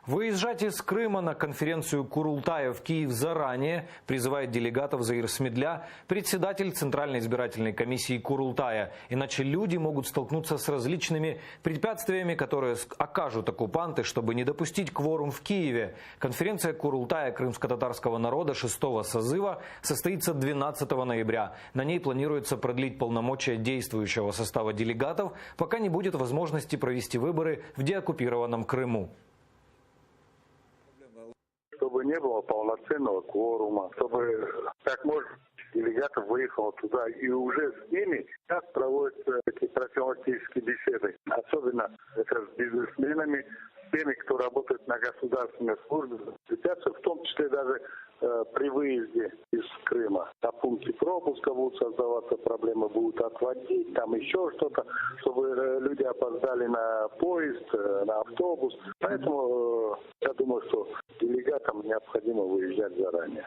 Выезжать из Крыма на конференцию Курултая в Киев заранее призывает делегатов Заир Смедля, председатель Центральной избирательной комиссии Курултая. Иначе люди могут столкнуться с различными препятствиями, которые окажут оккупанты, чтобы не допустить кворум в Киеве. Конференция Курултая крымско-татарского народа 6-го созыва состоится 12 ноября. На ней планируется продлить полномочия действующего состава делегатов, пока не будет возможности провести выборы в деоккупированном Крыму. Чтобы не было полноценного кворума, чтобы как можно делегатов выехало туда, и уже с ними так проводятся эти профилактические беседы, особенно это с бизнесменами, с теми, кто работает на государственной службе, в том числе даже при выезде из Крыма. На пункте пропуска будут создаваться проблемы, будут отводить, там еще что-то, чтобы люди опоздали на поезд, на автобус. Поэтому я думаю, что делегатам необходимо выезжать заранее.